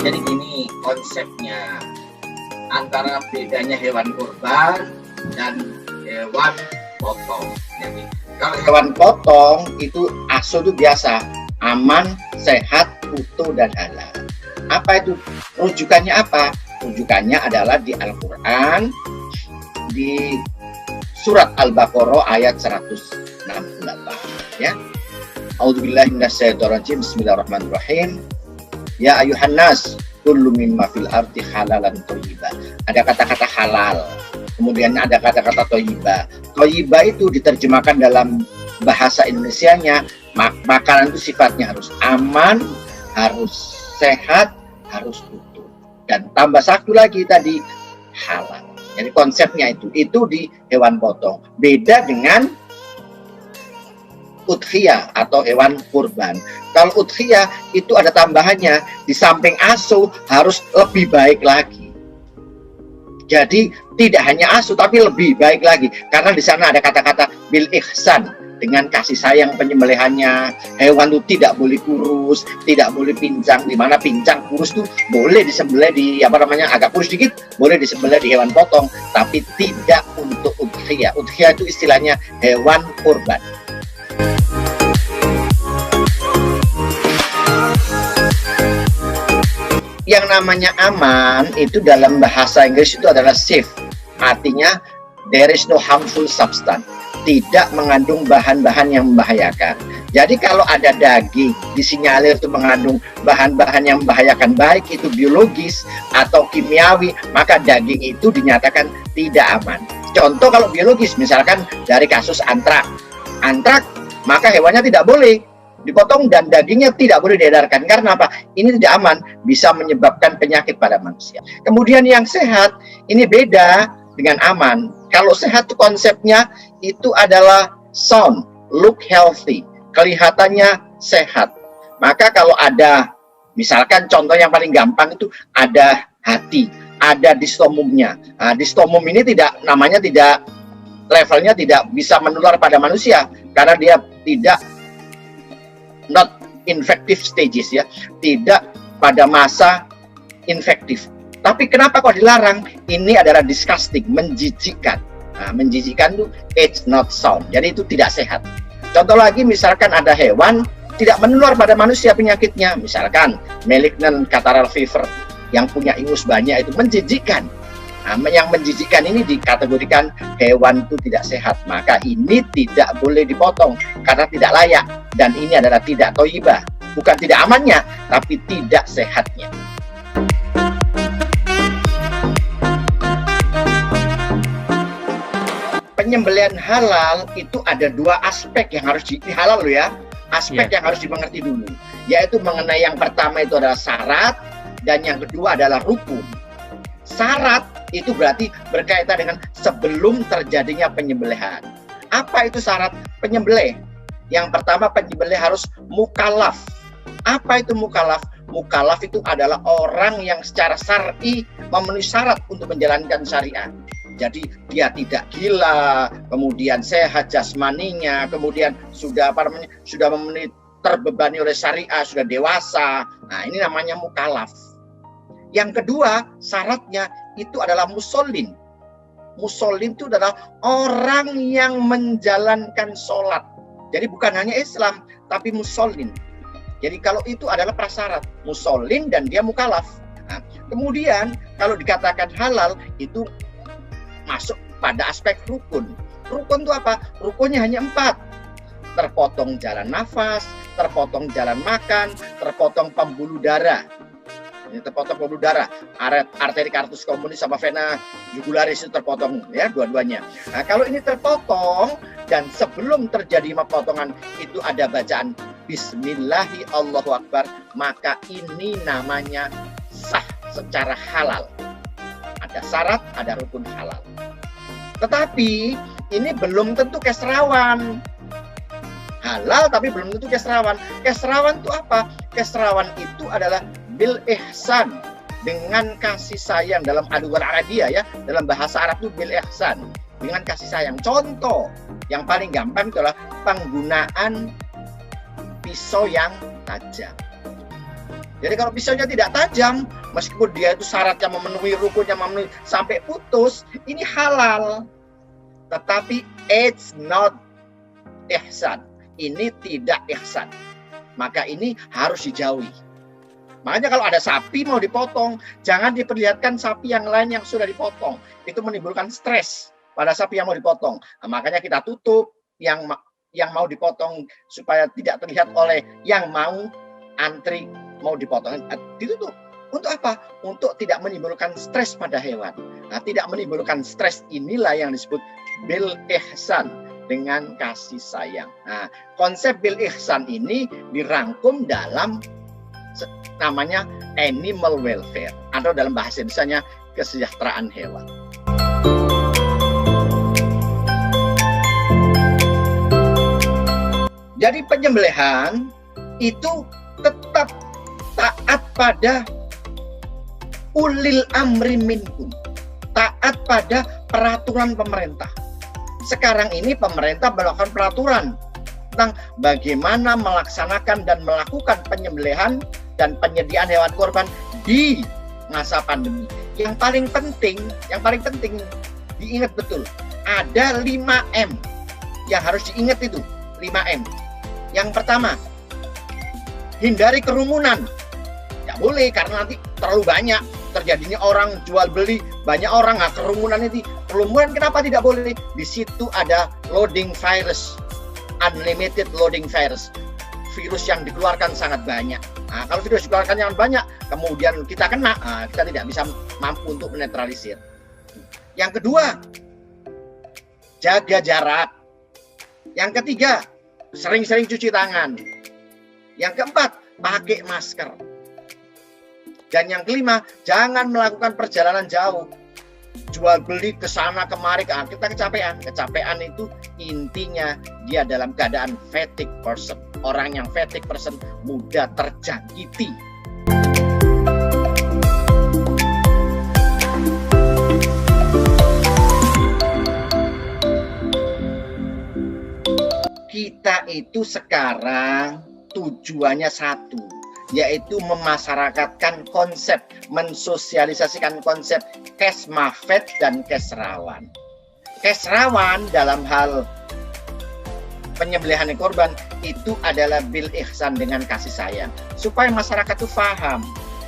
Jadi gini konsepnya, antara bedanya hewan kurban dan hewan potong. Jadi kalau hewan potong itu aso itu biasa, aman, sehat, utuh dan halal. Apa itu? Rujukannya apa? Rujukannya adalah di Al-Quran, di surat Al-Baqarah ayat 168 ya. A'udzubillahi minasyaitonirrajim. Bismillahirrahmanirrahim. Ya ayuhan nas, kullu mimma fil ardi halalan thayyiban. Ada kata-kata halal, kemudian ada kata-kata thayyiba. Thayyiba itu diterjemahkan dalam bahasa Indonesianya, makanan itu sifatnya harus aman, harus sehat, harus utuh. Dan tambah satu lagi tadi, halal. Jadi konsepnya itu di hewan potong. Beda dengan udhiyah atau hewan kurban. Kalau udhiyah itu ada tambahannya, di samping asu harus lebih baik lagi. Jadi tidak hanya asu tapi lebih baik lagi, karena di sana ada kata-kata bil ihsan, dengan kasih sayang penyembelihannya. Hewan itu tidak boleh kurus, tidak boleh pincang. Di mana pincang, kurus tuh boleh disembelih di agak kurus dikit boleh disembelih di hewan potong, tapi tidak untuk udhiyah. Udhiyah itu istilahnya hewan kurban. Yang namanya aman itu dalam bahasa Inggris itu adalah safe. Artinya there is no harmful substance. Tidak mengandung bahan-bahan yang membahayakan. Jadi kalau ada daging disinyalir itu mengandung bahan-bahan yang membahayakan, baik itu biologis atau kimiawi, maka daging itu dinyatakan tidak aman. Contoh kalau biologis, misalkan dari kasus antrak, maka hewannya tidak boleh dipotong dan dagingnya tidak boleh diedarkan. Karena apa? Ini tidak aman, bisa menyebabkan penyakit pada manusia. Kemudian yang sehat, ini beda dengan aman. Kalau sehat itu konsepnya itu adalah sound, look healthy, kelihatannya sehat. Maka kalau ada, misalkan contoh yang paling gampang itu ada hati, ada distomumnya. Nah, distomum ini levelnya tidak bisa menular pada manusia karena dia tidak not infective stages ya, tidak pada masa infektif. Tapi kenapa kok dilarang? Ini adalah disgusting, menjijikkan. Nah, menjijikkan itu it's not sound. Jadi itu tidak sehat. Contoh lagi, misalkan ada hewan tidak menular pada manusia penyakitnya, misalkan malignant catarrhal fever yang punya ingus banyak, itu menjijikkan. Nah, yang menjijikkan ini dikategorikan hewan itu tidak sehat. Maka ini tidak boleh dipotong karena tidak layak. Dan ini adalah tidak thayyibah. Bukan tidak amannya, tapi tidak sehatnya. Penyembelihan halal itu ada dua aspek yang harus halal loh ya. Aspek yang harus dimengerti dulu. Yaitu mengenai yang pertama itu adalah syarat, dan yang kedua adalah rukun. Syarat itu berarti berkaitan dengan sebelum terjadinya penyembelihan. Apa itu syarat penyembelih? Yang pertama, penyembelih harus mukallaf. Apa itu mukallaf? Mukallaf itu adalah orang yang secara syar'i memenuhi syarat untuk menjalankan syariat. Jadi dia tidak gila, kemudian sehat jasmaninya, kemudian sudah memenuhi, terbebani oleh syariah, sudah dewasa. Nah, ini namanya mukallaf. Yang kedua, syaratnya itu adalah musallin. Musallin itu adalah orang yang menjalankan sholat. Jadi bukan hanya Islam, tapi musallin. Jadi kalau itu adalah prasyarat, musallin dan dia mukallaf. Nah, kemudian kalau dikatakan halal itu masuk pada aspek rukun. Rukun itu apa? Rukunnya hanya 4. Terpotong jalan nafas, terpotong jalan makan, terpotong pembuluh darah. Ini terpotong pembuluh darah, arteri cartus communis sama vena jugularis itu terpotong ya, dua-duanya. Nah, kalau ini terpotong dan sebelum terjadi potongan itu ada bacaan Bismillahi Allahu Akbar, maka ini namanya sah secara halal. Ada syarat, ada rukun halal. Tetapi ini belum tentu keserawan. Halal tapi belum tentu keserawan. Keserawan itu apa? Keserawan itu adalah bil ihsan, dengan kasih sayang. Dalam aduan Arabia ya, dalam bahasa Arab itu bil ihsan, dengan kasih sayang. Contoh yang paling gampang itu adalah penggunaan pisau yang tajam. Jadi kalau pisaunya tidak tajam, meskipun dia itu syaratnya memenuhi rukunnya, memenuhi sampai putus, ini halal. Tetapi it's not ihsan. Ini tidak ihsan. Maka ini harus dijauhi. Makanya kalau ada sapi mau dipotong, jangan diperlihatkan sapi yang lain yang sudah dipotong. Itu menimbulkan stres pada sapi yang mau dipotong. Nah, makanya kita tutup yang mau dipotong supaya tidak terlihat oleh yang mau antri mau dipotong. Ditutup. Untuk apa? Untuk tidak menimbulkan stres pada hewan. Nah, tidak menimbulkan stres inilah yang disebut bil ihsan, dengan kasih sayang. Nah, konsep bil ihsan ini dirangkum dalam namanya animal welfare, atau dalam bahasa Indonesianya kesejahteraan hewan. Jadi penyembelihan itu tetap taat pada ulil amri minkum, taat pada peraturan pemerintah. Sekarang ini pemerintah melakukan peraturan tentang bagaimana melaksanakan dan melakukan penyembelihan dan penyediaan hewan kurban di masa pandemi. Yang paling penting diingat betul, ada 5M yang harus diingat itu, 5M. Yang pertama, hindari kerumunan. Tidak boleh, karena nanti terlalu banyak terjadinya orang jual beli, banyak orang. Nah, kerumunan kenapa tidak boleh? Di situ ada loading virus, unlimited loading virus, virus yang dikeluarkan sangat banyak. Nah, kalau virus dikeluarkan yang banyak, kemudian kita kena, kita tidak bisa mampu untuk menetralisir. Yang kedua, jaga jarak. Yang ketiga, sering-sering cuci tangan. Yang keempat, pakai masker. Dan yang kelima, jangan melakukan perjalanan jauh. Jual beli ke sana kemari, kita kecapean. Kecapean itu intinya dia dalam keadaan fatigue person. Orang yang fatigue person mudah terjangkiti. Kita itu sekarang tujuannya satu, yaitu memasyarakatkan konsep, mensosialisasikan konsep cash mafed dan cash rawan. Cash rawan dalam hal penyembelihan korban itu adalah bil ihsan, dengan kasih sayang, supaya masyarakat itu paham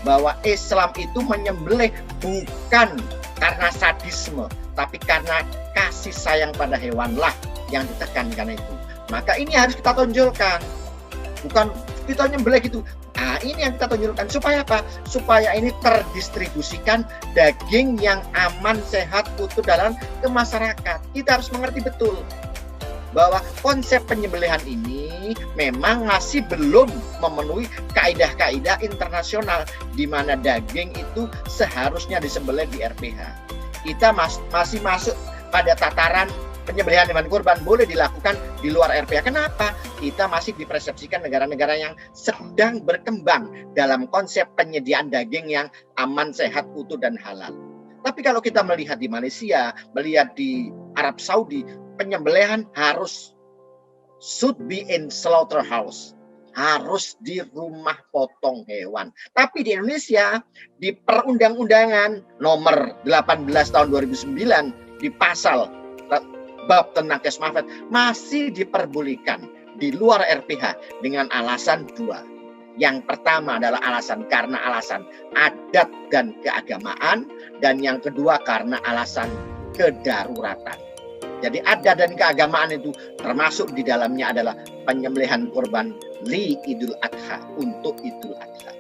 bahwa Islam itu menyembelih bukan karena sadisme, tapi karena kasih sayang pada hewanlah yang ditekankan itu. Maka ini harus kita tonjolkan, bukan kita nyembelih gitu. Nah, ini yang kita tunjukkan supaya apa? Supaya ini terdistribusikan daging yang aman, sehat, utuh dalam ke masyarakat. Kita harus mengerti betul bahwa konsep penyembelihan ini memang masih belum memenuhi kaidah-kaidah internasional di mana daging itu seharusnya disembelih di RPH. Kita masih masuk pada tataran penyembelihan hewan kurban boleh dilakukan di luar RPH. Kenapa? Kita masih dipersepsikan negara-negara yang sedang berkembang dalam konsep penyediaan daging yang aman, sehat, utuh, dan halal. Tapi kalau kita melihat di Malaysia, melihat di Arab Saudi, penyembelihan should be in slaughterhouse, harus di rumah potong hewan. Tapi di Indonesia, di perundang-undangan nomor 18 tahun 2009, di pasal bab tentang cash mafed masih diperbolehkan di luar RPH dengan alasan dua. Yang pertama adalah karena alasan adat dan keagamaan, dan yang kedua karena alasan kedaruratan. Jadi adat dan keagamaan itu termasuk di dalamnya adalah penyembelihan kurban li Idul Adha, untuk Idul Adha.